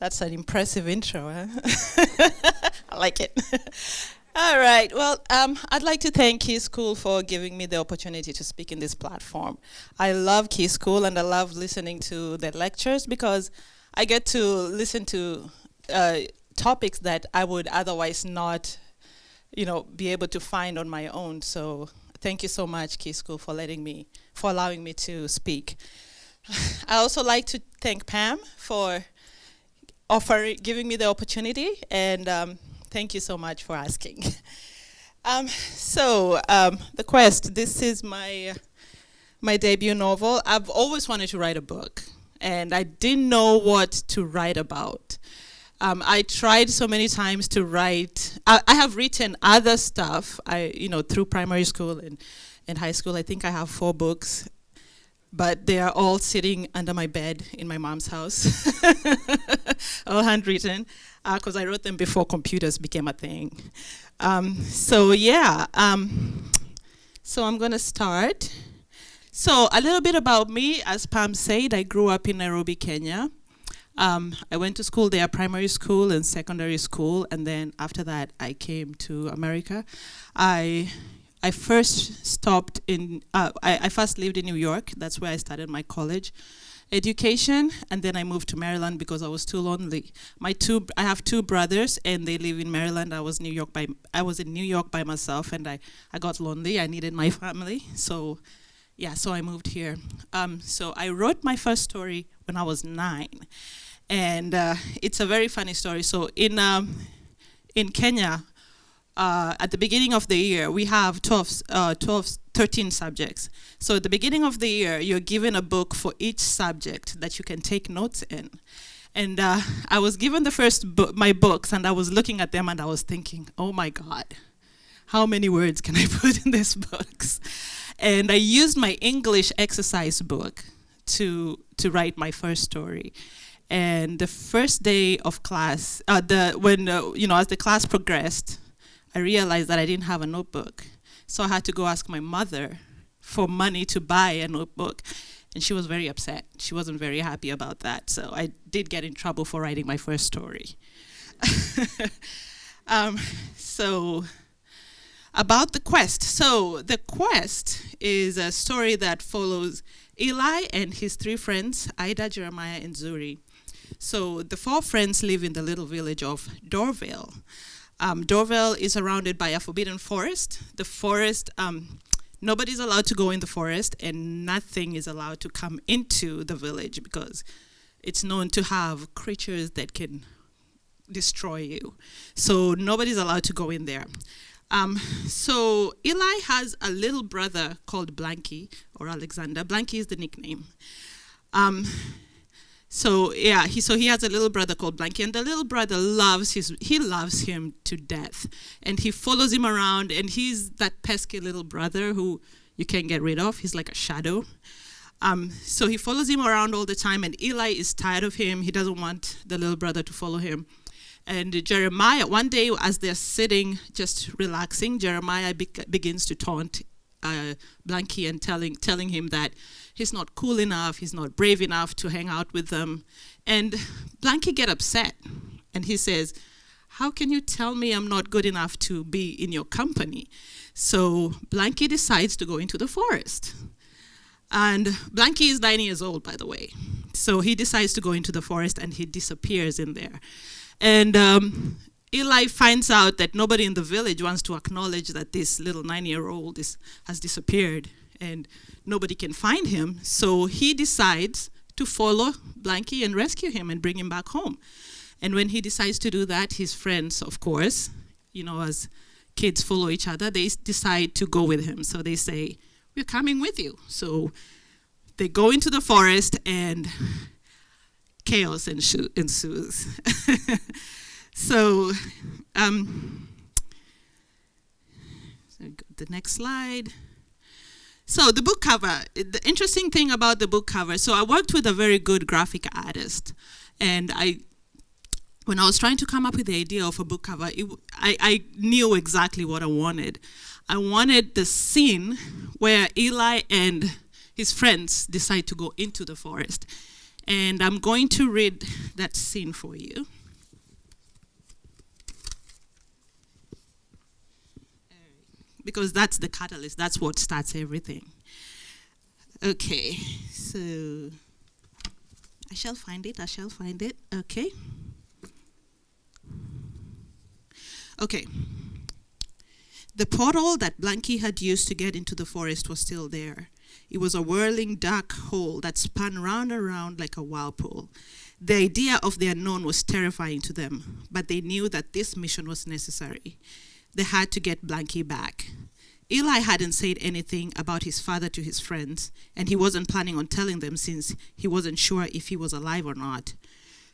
That's an impressive intro, huh? I like it. All right. Well, I'd like to thank Keese School for giving me the opportunity to speak in this platform. I love Keese School and I love listening to their lectures because I get to listen to topics that I would otherwise not, be able to find on my own. So thank you so much, Keese School, for allowing me to speak. I also like to thank Pam for giving me the opportunity, and thank you so much for asking. The Quest, this is my debut novel. I've always wanted to write a book, and I didn't know what to write about. I tried so many times to write. I have written other stuff, through primary school and high school. I think I have 4 books, but they are all sitting under my bed in my mom's house, all handwritten, because I wrote them before computers became a thing. So I'm going to start. So a little bit about me. As Pam said, I grew up in Nairobi, Kenya. I went to school there, primary school and secondary school, and then after that, I came to America. I first lived in New York. That's where I started my college education, and then I moved to Maryland because I was too lonely. I have 2 brothers, and they live in Maryland. I was in New York by myself, and I got lonely. I needed my family, so I moved here. So I wrote my first story when I was 9, and it's a very funny story. So in Kenya, at the beginning of the year, we have 13 subjects. So at the beginning of the year, you're given a book for each subject that you can take notes in. And I was given my books, and I was looking at them, and I was thinking, oh my God, how many words can I put in these books? And I used my English exercise book to write my first story. And the first day of class, as the class progressed, I realized that I didn't have a notebook. So I had to go ask my mother for money to buy a notebook. And she was very upset. She wasn't very happy about that. So I did get in trouble for writing my first story. About The Quest. So The Quest is a story that follows Eli and his 3 friends, Ida, Jeremiah, and Zuri. So the 4 friends live in the little village of Dorville. Dorville is surrounded by a forbidden forest. The forest, nobody's allowed to go in the forest, and nothing is allowed to come into the village because it's known to have creatures that can destroy you. So nobody's allowed to go in there. So Eli has a little brother called Blanky, or Alexander. Blanky is the nickname. So he has a little brother called Blanky, and the little brother loves him to death, and he follows him around, and he's that pesky little brother who you can't get rid of. He's like a shadow. So he follows him around all the time, and Eli is tired of him. He doesn't want the little brother to follow him. And Jeremiah, one day as they're sitting just relaxing, Jeremiah begins to taunt Blanky and telling him that he's not cool enough, he's not brave enough to hang out with them. And Blanky get upset, and he says, how can you tell me I'm not good enough to be in your company? So Blanky decides to go into the forest. And Blanky is 9 years old, by the way. So he decides to go into the forest, and he disappears in there. And Eli finds out that nobody in the village wants to acknowledge that this little 9-year-old has disappeared, and nobody can find him. So he decides to follow Blanky and rescue him and bring him back home. And when he decides to do that, his friends, of course, as kids follow each other, they decide to go with him. So they say, we're coming with you. So they go into the forest, and chaos ensues. So the next slide. So the book cover, the interesting thing about the book cover, so I worked with a very good graphic artist, and when I was trying to come up with the idea of a book cover, I knew exactly what I wanted. I wanted the scene where Eli and his friends decide to go into the forest. And I'm going to read that scene for you. Because that's the catalyst. That's what starts everything. Okay, so I shall find it. Okay. Okay. The portal that Blanky had used to get into the forest was still there. It was a whirling dark hole that spun round and round like a whirlpool. The idea of the unknown was terrifying to them, but they knew that this mission was necessary. They had to get Blanky back. Eli hadn't said anything about his father to his friends, and he wasn't planning on telling them since he wasn't sure if he was alive or not.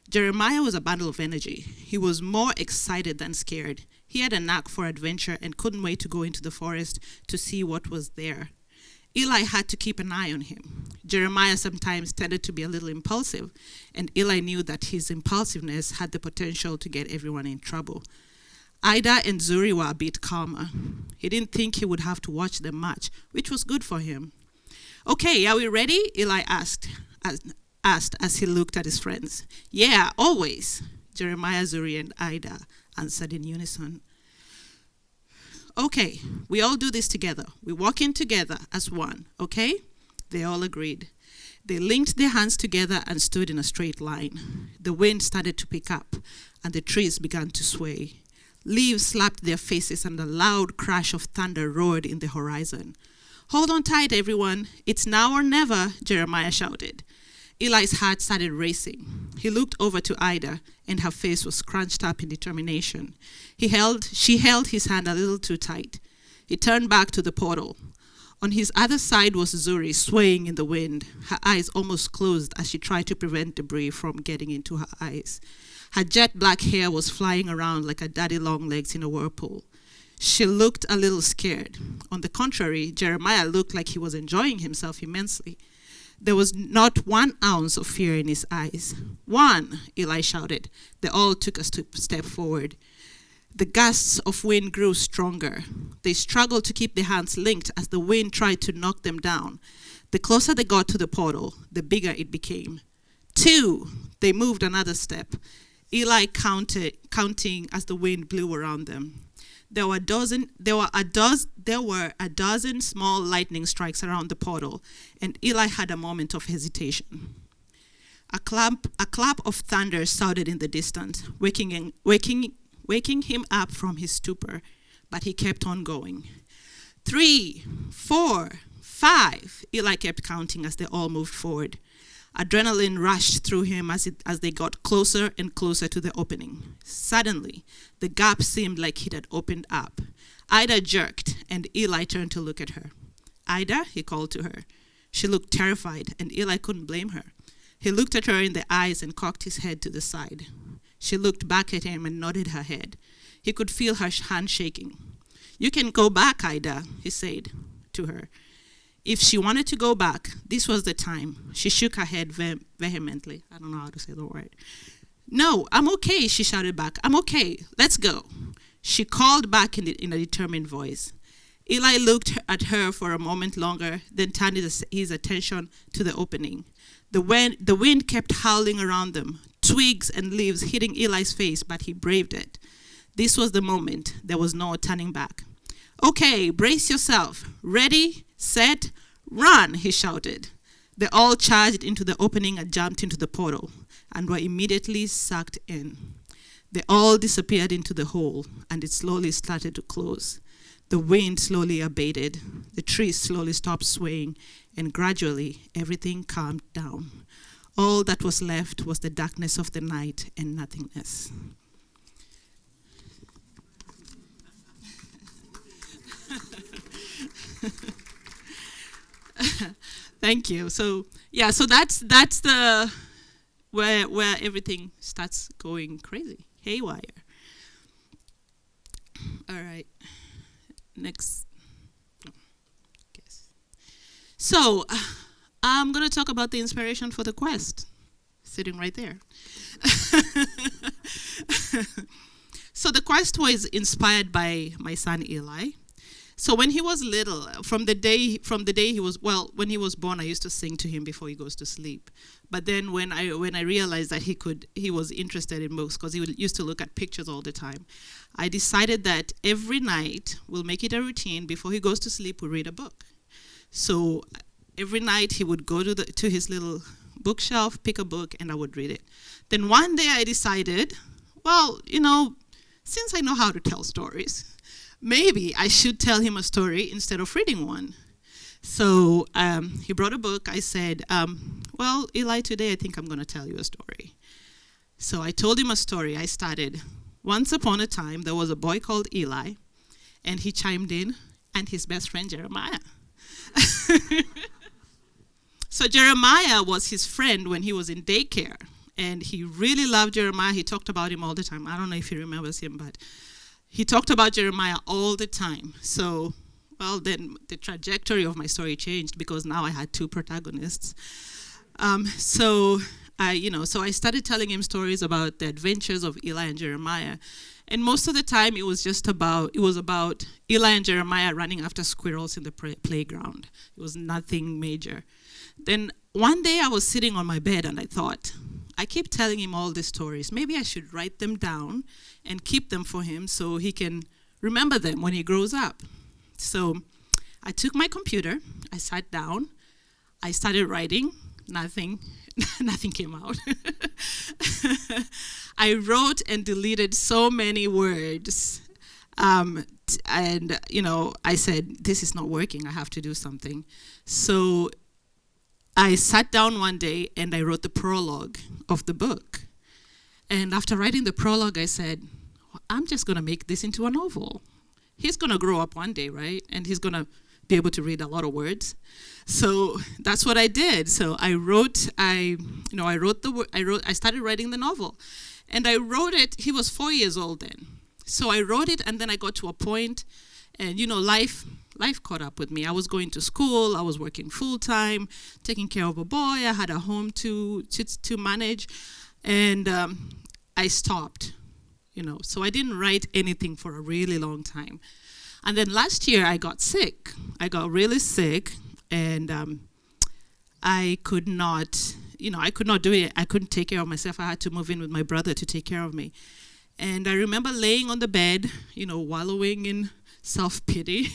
Jeremiah was a bundle of energy. He was more excited than scared. He had a knack for adventure and couldn't wait to go into the forest to see what was there. Eli had to keep an eye on him. Jeremiah sometimes tended to be a little impulsive, and Eli knew that his impulsiveness had the potential to get everyone in trouble. Ida and Zuri were a bit calmer. He didn't think he would have to watch them much, which was good for him. Okay, are we ready? Eli asked as he looked at his friends. Yeah, always, Jeremiah, Zuri, and Ida answered in unison. Okay, we all do this together. We walk in together as one, okay? They all agreed. They linked their hands together and stood in a straight line. The wind started to pick up, and the trees began to sway. Leaves slapped their faces, and a loud crash of thunder roared in the horizon. Hold on tight, everyone. It's now or never, Jeremiah shouted. Eli's heart started racing. He looked over to Ida, and her face was scrunched up in determination. She held his hand a little too tight. He turned back to the portal. On his other side was Zuri, swaying in the wind. Her eyes almost closed as she tried to prevent debris from getting into her eyes. Her jet black hair was flying around like a daddy long legs in a whirlpool. She looked a little scared. On the contrary, Jeremiah looked like he was enjoying himself immensely. There was not 1 ounce of fear in his eyes. One, Eli shouted. They all took a step forward. The gusts of wind grew stronger. They struggled to keep their hands linked as the wind tried to knock them down. The closer they got to the portal, the bigger it became. 2, they moved another step. Eli counting as the wind blew around them. There were a dozen small lightning strikes around the portal, and Eli had a moment of hesitation. A clap of thunder sounded in the distance, waking him up from his stupor, but he kept on going. 3, 4, 5, Eli kept counting as they all moved forward. Adrenaline rushed through him as they got closer and closer to the opening. Suddenly, the gap seemed like it had opened up. Ida jerked, and Eli turned to look at her. Ida, he called to her. She looked terrified, and Eli couldn't blame her. He looked at her in the eyes and cocked his head to the side. She looked back at him and nodded her head. He could feel her hand shaking. You can go back, Ida, he said to her. If she wanted to go back, this was the time. She shook her head vehemently. I don't know how to say the word. No, I'm okay, she shouted back. I'm okay. Let's go. She called back in a determined voice. Eli looked at her for a moment longer, then turned his attention to the opening. The wind kept howling around them, twigs and leaves hitting Eli's face, but he braved it. This was the moment. There was no turning back. Okay, brace yourself. Ready, set, run, he shouted. They all charged into the opening and jumped into the portal and were immediately sucked in. They all disappeared into the hole, and it slowly started to close. The wind slowly abated. The trees slowly stopped swaying, and gradually everything calmed down. All that was left was the darkness of the night and nothingness. Thank you. So that's the where everything starts going crazy, haywire. All right. Next. So I'm going to talk about the inspiration for the quest, sitting right there. So the quest was inspired by my son Eli. So when he was little, from the day he was, well, when he was born, I used to sing to him before he goes to sleep. But then when I realized that he was interested in books because used to look at pictures all the time, I decided that every night we'll make it a routine. Before he goes to sleep, we'll read a book. So every night he would go to his little bookshelf, pick a book, and I would read it. Then one day I decided, well, since I know how to tell stories, maybe I should tell him a story instead of reading one. So he brought a book. I said, well, Eli, today I think I'm going to tell you a story. So I told him a story. I started, once upon a time, there was a boy called Eli, and he chimed in, and his best friend, Jeremiah. So Jeremiah was his friend when he was in daycare, and he really loved Jeremiah. He talked about him all the time. I don't know if he remembers him, but he talked about Jeremiah all the time. So, well, then the trajectory of my story changed because now I had two protagonists. So I started telling him stories about the adventures of Eli and Jeremiah. And most of the time it was about Eli and Jeremiah running after squirrels in the playground. It was nothing major. Then one day I was sitting on my bed and I thought, I keep telling him all these stories. Maybe I should write them down and keep them for him so he can remember them when he grows up. So I took my computer, I sat down, I started writing. Nothing came out. I wrote and deleted so many words. I said, this is not working. I have to do something. So I sat down one day and I wrote the prologue of the book. And after writing the prologue, I said, I'm just going to make this into a novel. He's going to grow up one day, right? And he's going to be able to read a lot of words. So that's what I did. So I started writing the novel. And I wrote it, he was 4 years old then. So I wrote it, and then I got to a point, and life caught up with me. I was going to school, I was working full time, taking care of a boy, I had a home to manage, and I stopped, So I didn't write anything for a really long time. And then last year I got sick. I got really sick, and I could not do it. I couldn't take care of myself. I had to move in with my brother to take care of me. And I remember laying on the bed, wallowing in self-pity,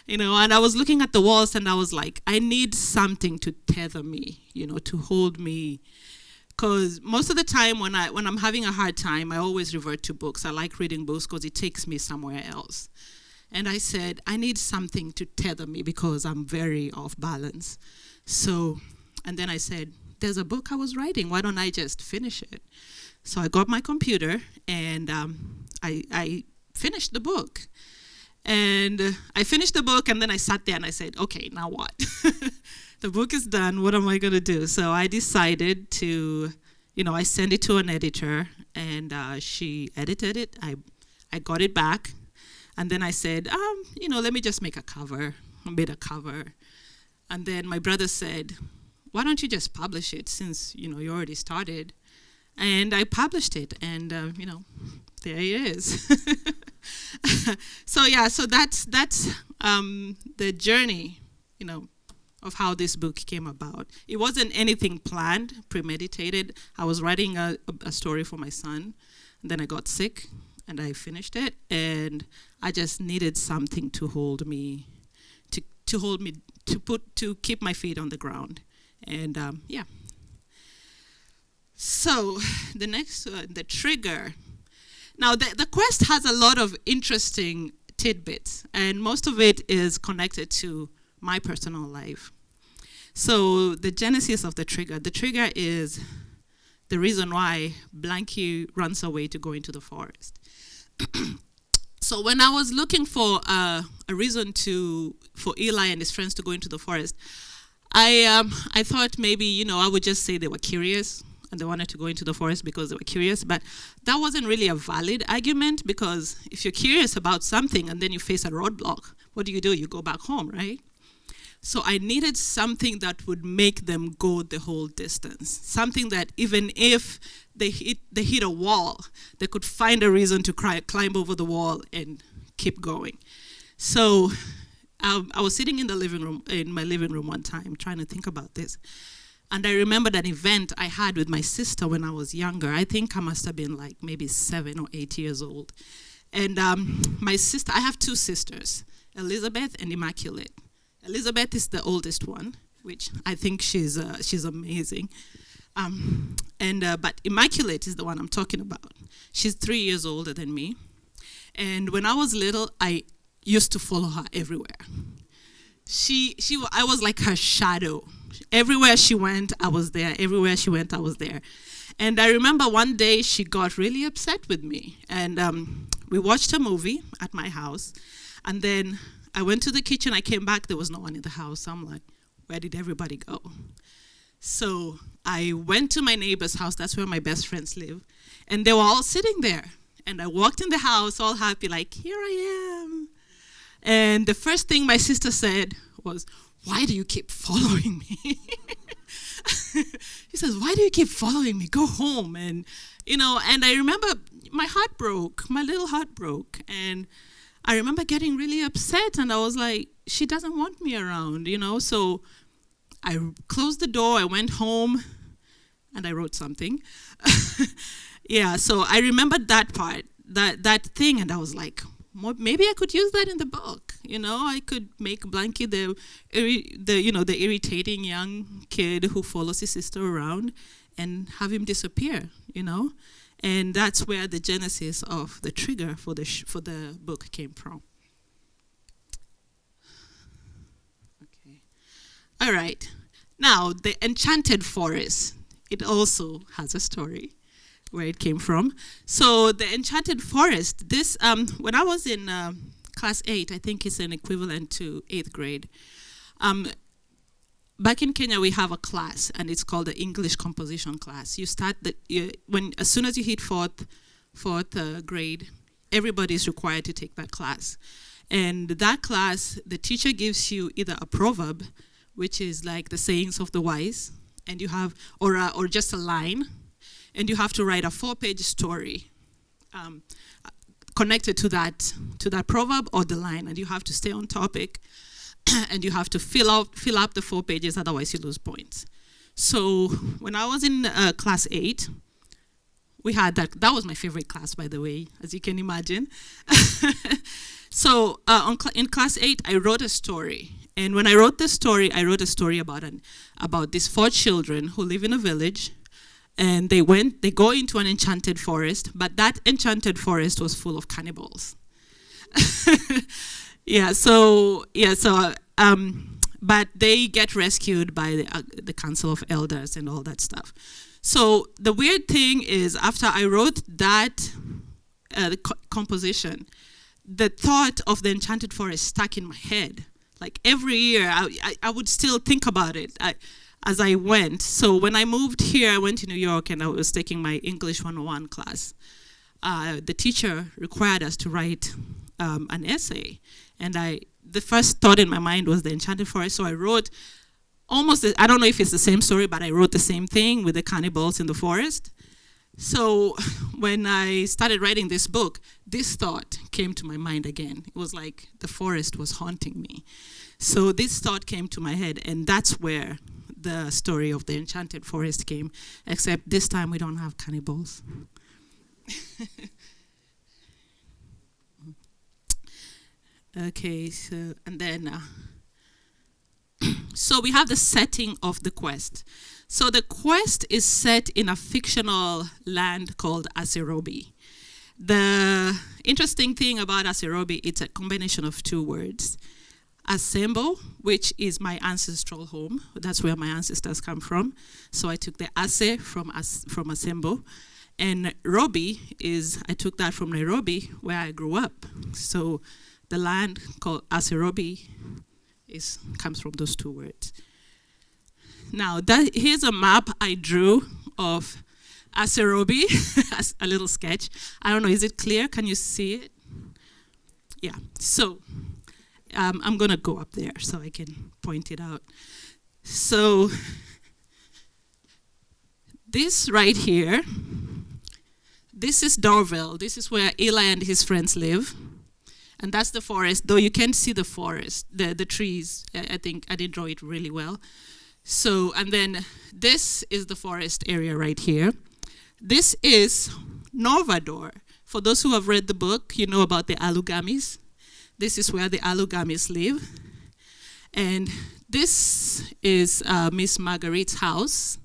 and I was looking at the walls and I was like, I need something to tether me, to hold me. Because most of the time when I'm having a hard time, I always revert to books. I like reading books because it takes me somewhere else. And I said, I need something to tether me because I'm very off balance. So, and then I said, there's a book I was writing. Why don't I just finish it? So I got my computer and I finished the book. And I finished the book, and then I sat there and I said, okay, now what? The book is done. What am I going to do? So I decided to, I sent it to an editor, and she edited it. I got it back. And then I said, let me just make a cover. I made a cover. And then my brother said, why don't you just publish it since, you already started? And I published it, and, there it is. So that's the journey, of how this book came about. It wasn't anything planned, premeditated. I was writing a story for my son, and then I got sick, and I finished it, and I just needed something to hold me, to keep my feet on the ground, and So the next, the trigger. Now the quest has a lot of interesting tidbits, and most of it is connected to my personal life. So the genesis of the trigger is the reason why Blanky runs away to go into the forest. So when I was looking for a reason for Eli and his friends to go into the forest, I thought maybe, I would just say they were curious and they wanted to go into the forest because they were curious, but that wasn't really a valid argument, because if you're curious about something and then you face a roadblock, what do? You go back home, right? So I needed something that would make them go the whole distance. Something that even if they hit a wall, they could find a reason to climb over the wall and keep going. So I was sitting in my living room one time, trying to think about this. And I remembered an event I had with my sister when I was younger. I think I must have been like maybe 7 or 8 years old. And my sister, I have 2 sisters, Elizabeth and Immaculate. Elizabeth is the oldest one, which I think she's amazing. But Immaculate is the one I'm talking about. She's 3 years older than me. And when I was little, I used to follow her everywhere. I was like her shadow. Everywhere she went, I was there. Everywhere she went, I was there. And I remember one day she got really upset with me. And we watched a movie at my house. And then I went to the kitchen. I came back. There was no one in the house. I'm like, where did everybody go? So I went to my neighbor's house. That's where my best friends live. And they were all sitting there. And I walked in the house all happy, like, here I am. And the first thing my sister said was, why do you keep following me? She says, why do you keep following me? Go home. And, and I remember my little heart broke. And I remember getting really upset. And I was like, she doesn't want me around, So I closed the door, I went home, and I wrote something. Yeah, so I remembered that part, that thing, and I was like, maybe I could use that in the book. I could make Blanky the irritating young kid who follows his sister around and have him disappear, And that's where the genesis of the trigger for the book came from. Okay. All right. Now, the Enchanted Forest, it also has a story where it came from. So the Enchanted Forest, this, when I was in class 8, I think it's an equivalent to 8th grade. Back in Kenya, we have a class, and it's called the English composition class. You start, as soon as you hit fourth grade, everybody is required to take that class. And that class, the teacher gives you either a proverb, which is like the sayings of the wise, and you have, or just a line, and you have to write a 4-page story connected to that proverb or the line, and you have to stay on topic, and you have to fill up the 4 pages, otherwise you lose points. So when I was in class 8, we had that. That was my favorite class, by the way, as you can imagine. So in class 8, I wrote a story. And when I wrote this story, I wrote a story about these 4 children who live in a village. And they go into an enchanted forest, but that enchanted forest was full of cannibals. But they get rescued by the Council of Elders and all that stuff. So the weird thing is, after I wrote that composition, the thought of the enchanted forest stuck in my head. Like every year, I would still think about it as I went. So when I moved here, I went to New York and I was taking my English 101 class. The teacher required us to write an essay. And the first thought in my mind was the enchanted forest. So I wrote I don't know if it's the same story, but I wrote the same thing with the cannibals in the forest. So when I started writing this book, this thought came to my mind again. It was like the forest was haunting me. So this thought came to my head, and that's where the story of the enchanted forest came, except this time we don't have cannibals. Okay, so, and then, so we have the setting of the quest. So the quest is set in a fictional land called Aserobi. The interesting thing about Aserobi, it's a combination of 2 words. Asembo, which is my ancestral home. That's where my ancestors come from. So I took the Ase from Asembo. And Robi I took that from Nairobi, where I grew up. So the land called Aserobi comes from those 2 words. Now, here's a map I drew of Aserobi, a little sketch. I don't know, is it clear? Can you see it? Yeah, so I'm gonna go up there so I can point it out. So this right here, this is Dorville. This is where Eli and his friends live. And that's the forest, though you can't see the forest, the trees. I think I didn't draw it really well. So, and then this is the forest area right here. This is Norvador. For those who have read the book, you know about the Aloe Gummies. This is where the Aloe Gummies live. And this is Miss Margaret's house.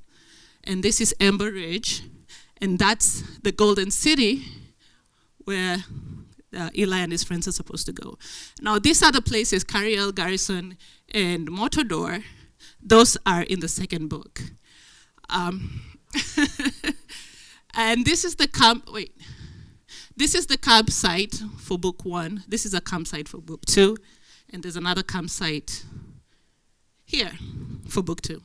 And this is Amber Ridge. And that's the Golden City where Eli and his friends are supposed to go. Now, these are the places, Cariel, Garrison, and Motodor. Those are in the second book. And this is the This is the campsite for book 1. This is a campsite for book 2. And there's another campsite here for book 2.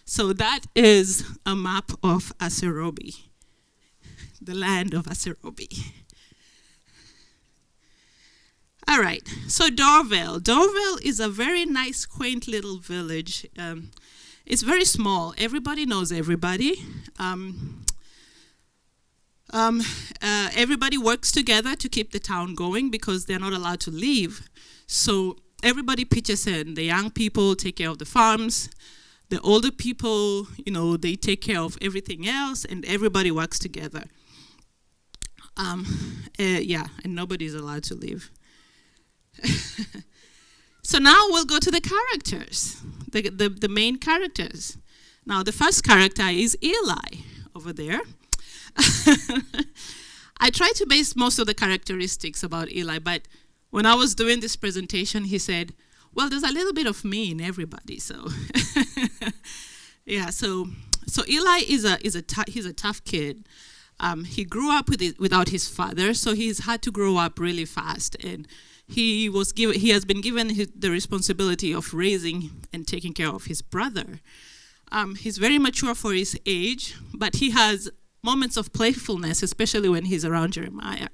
So that is a map of Aserobi, the land of Aserobi. All right, so Dorville. Dorville is a very nice, quaint little village. It's very small. Everybody knows everybody. Everybody works together to keep the town going because they're not allowed to leave. So everybody pitches in. The young people take care of the farms. The older people, they take care of everything else, and everybody works together. And nobody's allowed to leave. So now we'll go to the characters, the main characters. Now the first character is Eli over there. I tried to base most of the characteristics about Eli, but when I was doing this presentation, he said, well, there's a little bit of me in everybody, so. Yeah, so Eli is he's a tough kid. He grew up without his father, so he's had to grow up really fast, and he has been given the responsibility of raising and taking care of his brother. He's very mature for his age, but he has moments of playfulness, especially when he's around Jeremiah.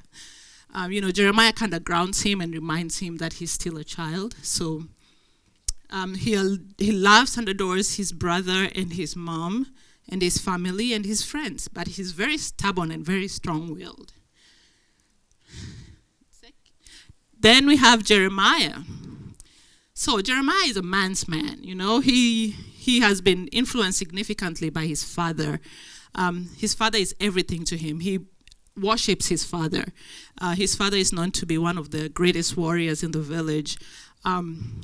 Jeremiah kind of grounds him and reminds him that he's still a child. So he loves and adores his brother and his mom and his family and his friends, but he's very stubborn and very strong-willed. Then we have Jeremiah. So Jeremiah is a man's man. He has been influenced significantly by his father. His father is everything to him. He worships his father. His father is known to be one of the greatest warriors in the village. When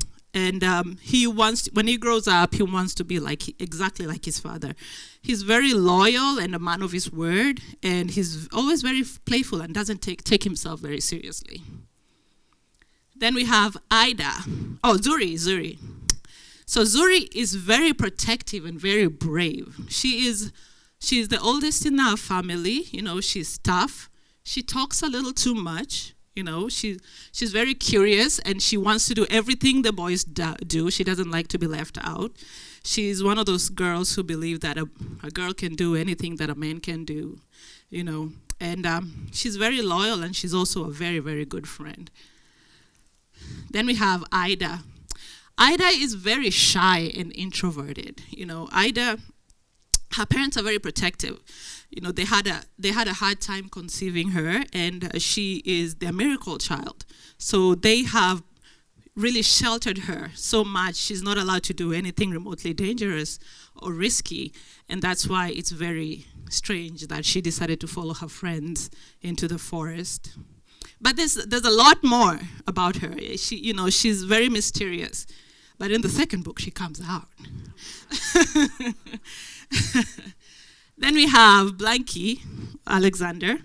he grows up, he wants to be exactly like his father. He's very loyal and a man of his word, and he's always very playful and doesn't take himself very seriously. Then we have Zuri. So Zuri is very protective and very brave. She's the oldest in our family. She's tough. She talks a little too much. She's very curious, and she wants to do everything the boys do. She doesn't like to be left out. She's one of those girls who believe that a girl can do anything that a man can do, And she's very loyal, and she's also a very, very good friend. Then we have Ida. Ida is very shy and introverted. Ida, her parents are very protective. They had a hard time conceiving her, and she is their miracle child. So they have really sheltered her so much. She's not allowed to do anything remotely dangerous or risky, and that's why it's very strange that she decided to follow her friends into the forest. But there's a lot more about her. She's very mysterious. But in the second book, she comes out. Then we have Blanky, Alexander.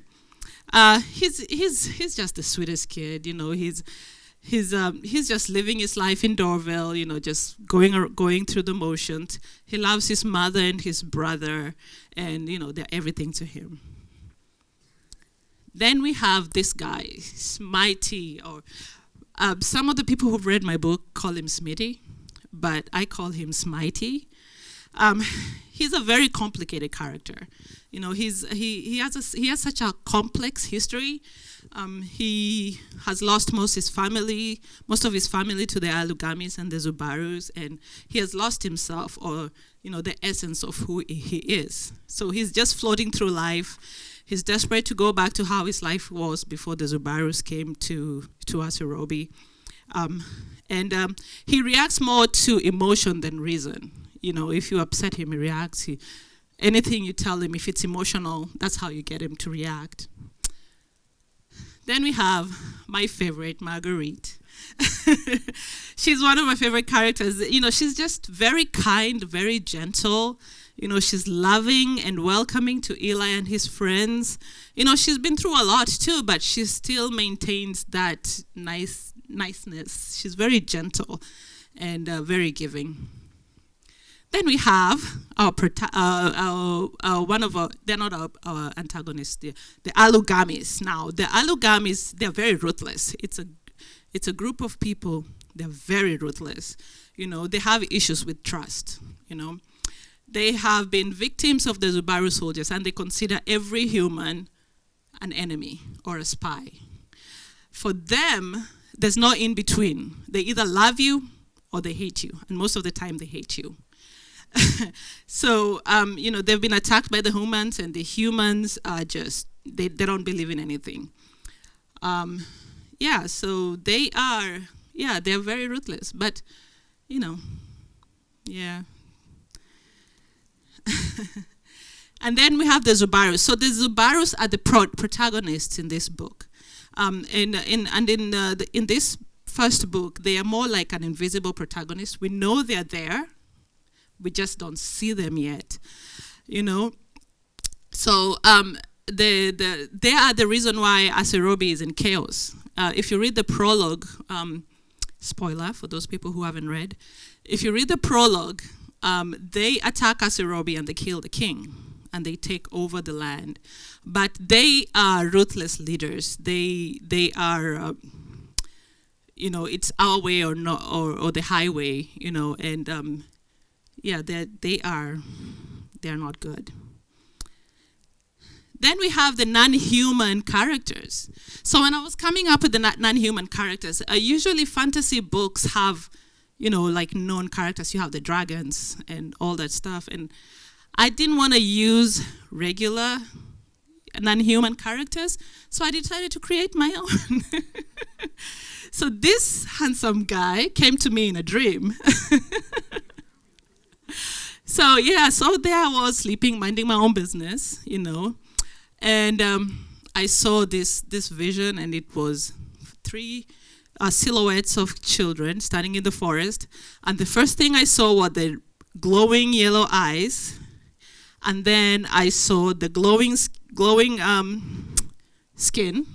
He's just the sweetest kid. He's just living his life in Dorville. Just going through the motions. He loves his mother and his brother, and they're everything to him. Then we have this guy, Smitey, or some of the people who've read my book call him Smitty, but I call him Smitey. He's a very complicated character. He has such a complex history. He has lost most of his family to the Aloe Gummies and the Zubarus, and he has lost himself, or the essence of who he is. So he's just floating through life. He's desperate to go back to how his life was before the Zubarus came to Asirobi. He reacts more to emotion than reason. You know, if you upset him, he reacts. Anything you tell him, if it's emotional, that's how you get him to react. Then we have my favorite, Margaret. She's one of my favorite characters. You know, she's just very kind, very gentle. You know, she's loving and welcoming to Eli and his friends. You know, she's been through a lot too, but she still maintains that niceness. She's very gentle and very giving. Then we have they're not our antagonists, the Aloe Gummies. Now, the Aloe Gummies, they're very ruthless. It's a group of people, they're very ruthless. You know, they have issues with trust, you know. They have been victims of the Zubaru soldiers, and they consider every human an enemy or a spy. For them, there's no in between. They either love you or they hate you, and most of the time they hate you. So, you know, they've been attacked by the humans, and the humans are just, they don't believe in anything. Yeah, so they're very ruthless, but, you know, yeah. And then we have the Zubarus. So the Zubarus are the protagonists in this book. In this first book, they are more like an invisible protagonist. We know they're there. We just don't see them yet, you know. So they are the reason why Asirobi is in chaos. If you read the prologue, spoiler for those people who haven't read, if you read the prologue, they attack Asirobi and they kill the king and they take over the land. But they are ruthless leaders. They are, you know, it's our way or not, or the highway, you know, and yeah, they're not good. Then we have the non-human characters. So when I was coming up with the non-human characters, usually fantasy books have, you know, like known characters. You have the dragons and all that stuff. And I didn't want to use regular non-human characters, so I decided to create my own. So this handsome guy came to me in a dream. So yeah, so there I was sleeping, minding my own business, you know, and I saw this vision, and it was three silhouettes of children standing in the forest, and the first thing I saw were the glowing yellow eyes, and then I saw the glowing skin,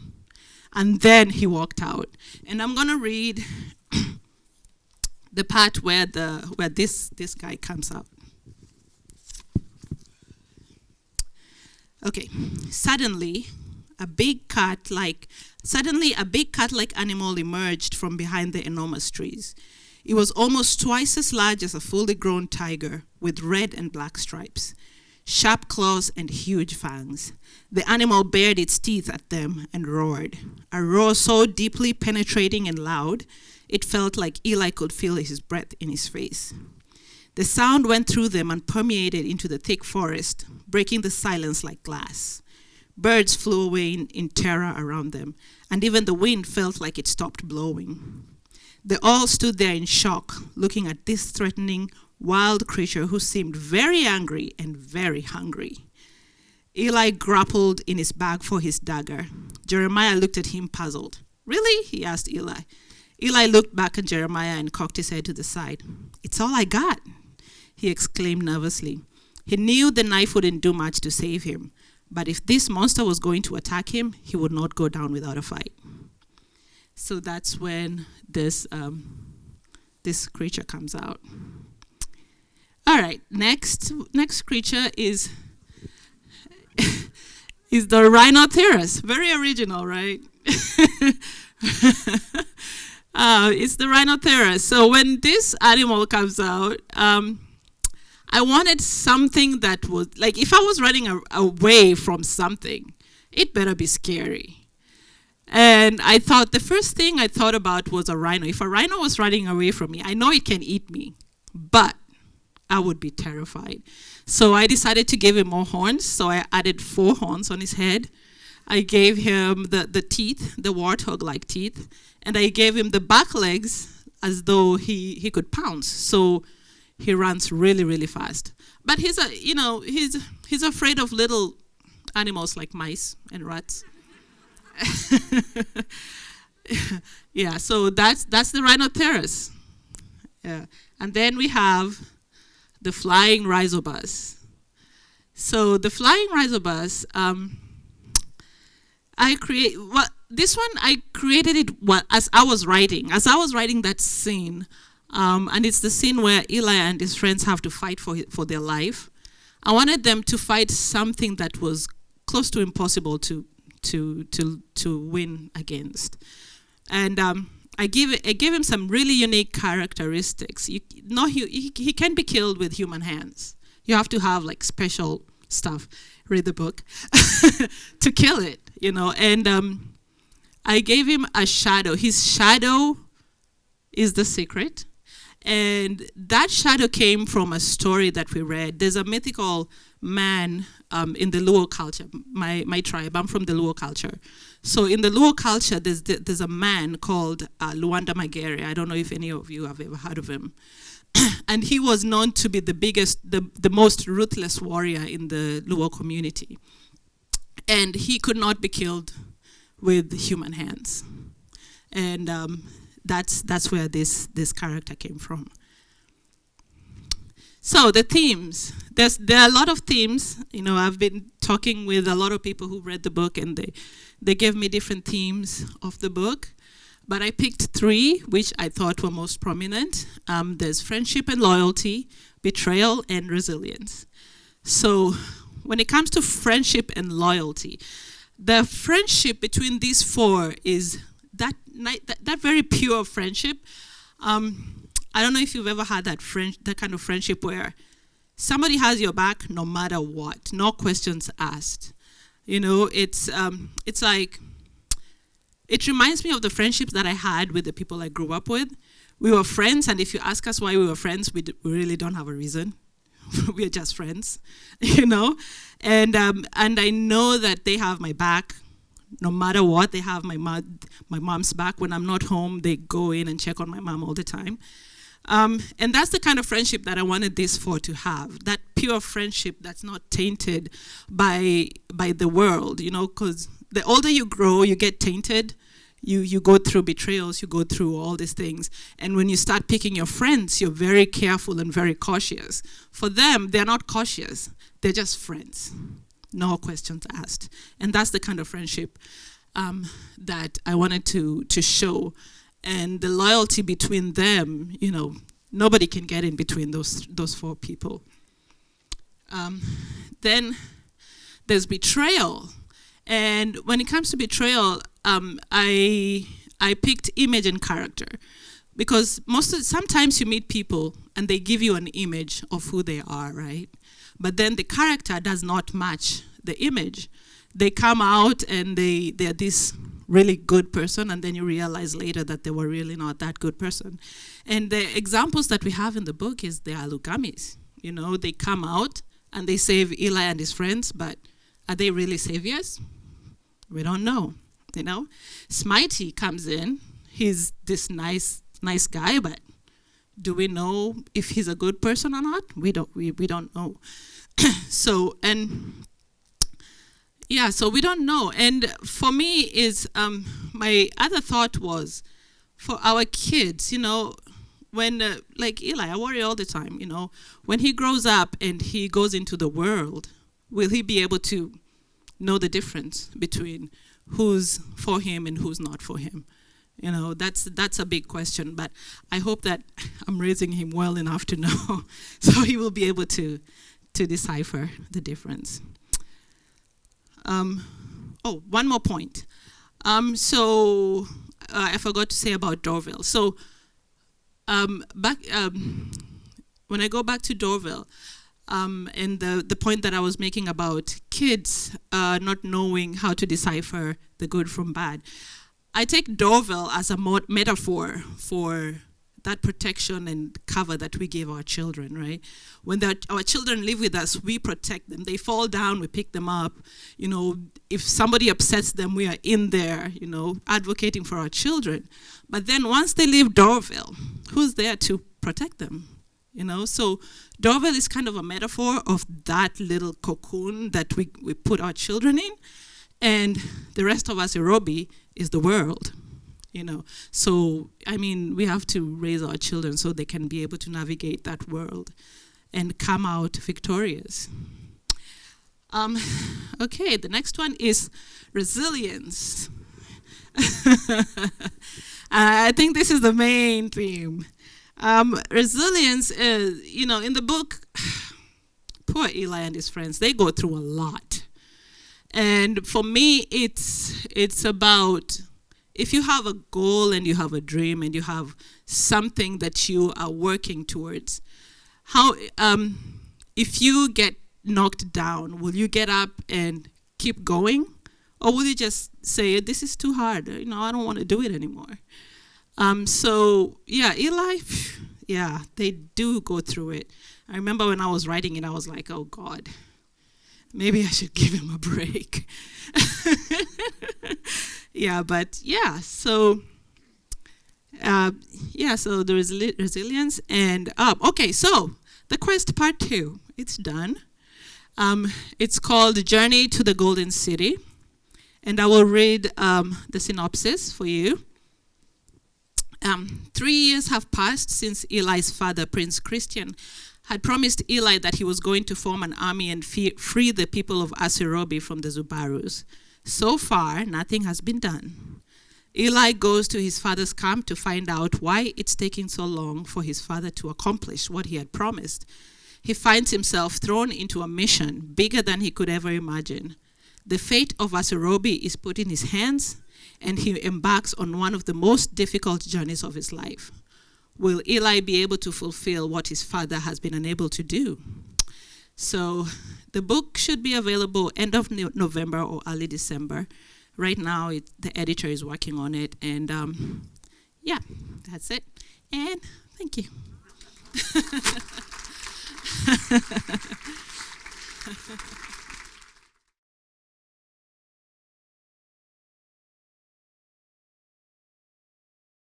and then he walked out. And I'm gonna read the part where this guy comes out. Okay, suddenly a big cat-like animal emerged from behind the enormous trees. It was almost twice as large as a fully grown tiger, with red and black stripes, sharp claws and huge fangs. The animal bared its teeth at them and roared, a roar so deeply penetrating and loud, it felt like Eli could feel his breath in his face. The sound went through them and permeated into the thick forest, breaking the silence like glass. Birds flew away in terror around them, and even the wind felt like it stopped blowing. They all stood there in shock, looking at this threatening, wild creature who seemed very angry and very hungry. Eli grappled in his bag for his dagger. Jeremiah looked at him puzzled. "Really?" he asked Eli. Eli looked back at Jeremiah and cocked his head to the side. "It's all I got," he exclaimed nervously. He knew the knife wouldn't do much to save him, but if this monster was going to attack him, he would not go down without a fight. So that's when this creature comes out. All right, next creature is the Rhinoceros. Very original, right? It's the Rhinoceros. So when this animal comes out, I wanted something that was, like, if I was running away from something, it better be scary. And I thought, the first thing I thought about was a rhino. If a rhino was running away from me, I know it can eat me, but I would be terrified. So I decided to give him more horns. So I added 4 horns on his head. I gave him the teeth, the warthog-like teeth, and I gave him the back legs as though he could pounce. So he runs really, really fast. But he's afraid of little animals like mice and rats. Yeah, so that's the Rhinoceros. Yeah, and then we have the flying rhizobus. So the flying rhizobus, this one I created it as I was writing that scene, and it's the scene where Eli and his friends have to fight for their life. I wanted them to fight something that was close to impossible to win against, and I gave him some really unique characteristics. He can't be killed with human hands. You have to have like special stuff. Read the book to kill it, And I gave him a shadow. His shadow is the secret, and that shadow came from a story that we read. There's a mythical man in the Luo culture. My tribe. I'm from the Luo culture. So in the Luo culture, there's a man called Luanda Magere. I don't know if any of you have ever heard of him. And he was known to be the most ruthless warrior in the Luo community. And he could not be killed with human hands. And that's where this character came from. So the themes, there are a lot of themes. I've been talking with a lot of people who read the book, and they gave me different themes of the book. But I picked 3, which I thought were most prominent. There's friendship and loyalty, betrayal, and resilience. So when it comes to friendship and loyalty, the friendship between these 4 is that very pure friendship. I don't know if you've ever had that kind of friendship where somebody has your back no matter what, no questions asked. It's like, it reminds me of the friendships that I had with the people I grew up with. We were friends, and if you ask us why we were friends, we really don't have a reason. We're just friends, And I know that they have my back, no matter what. They have my mom's back. When I'm not home, they go in and check on my mom all the time. And that's the kind of friendship that I wanted these 4 to have. That pure friendship that's not tainted by the world, because the older you grow, you get tainted. You go through betrayals, you go through all these things. And when you start picking your friends, you're very careful and very cautious. For them, they're not cautious. They're just friends. No questions asked. And that's the kind of friendship that I wanted to show. And the loyalty between them, nobody can get in between those 4 people. Then there's betrayal. And when it comes to betrayal, I picked image and character, because sometimes you meet people and they give you an image of who they are, right? But then the character does not match the image. They come out and they're this really good person, and then you realize later that they were really not that good person. And the examples that we have in the book is the Aloe Gummies. They come out and they save Eli and his friends, but are they really saviors? We don't know. Smitey comes in. He's this nice guy, but do we know if he's a good person or not? We don't know. So we don't know. And for me, is my other thought was, for our kids, when like Eli, I worry all the time. When he grows up and he goes into the world, will he be able to know the difference between who's for him and who's not for him? That's a big question, but I hope that I'm raising him well enough to know, so he will be able to decipher the difference. One more point. I forgot to say about Dorville. So when I go back to Dorville, and the point that I was making about kids not knowing how to decipher the good from bad, I take Dorville as a metaphor for that protection and cover that we give our children, right? When our children live with us, we protect them. They fall down, we pick them up. You know, if somebody upsets them, we are in there, you know, advocating for our children. But then once they leave Dorville, who's there to protect them? You know, so Dorville is kind of a metaphor of that little cocoon that we put our children in, and the rest of us, Nairobi, is the world, you know. So, I mean, we have to raise our children so they can be able to navigate that world and come out victorious. Okay, the next one is resilience. I think this is the main theme. Resilience is, you know, in the book, poor Eli and his friends, they go through a lot. And for me, it's about, if you have a goal and you have a dream and you have something that you are working towards, how, if you get knocked down, will you get up and keep going? Or will you just say, this is too hard, you know, I don't want to do it anymore? So, yeah, Eli, yeah, they do go through it. I remember when I was writing it, I was like, oh, God, maybe I should give him a break. Yeah, but, yeah, so, so there is resilience. And, okay, so the quest part 2, it's done. It's called Journey to the Golden City. And I will read the synopsis for you. 3 years have passed since Eli's father, Prince Christian, had promised Eli that he was going to form an army and free the people of Nairobi from the Zubarus. So far, nothing has been done. Eli goes to his father's camp to find out why it's taking so long for his father to accomplish what he had promised. He finds himself thrown into a mission bigger than he could ever imagine. The fate of Nairobi is put in his hands, and he embarks on one of the most difficult journeys of his life. Will Eli be able to fulfill what his father has been unable to do? So the book should be available end of November or early December. Right now, the editor is working on it, and yeah, that's it. And thank you.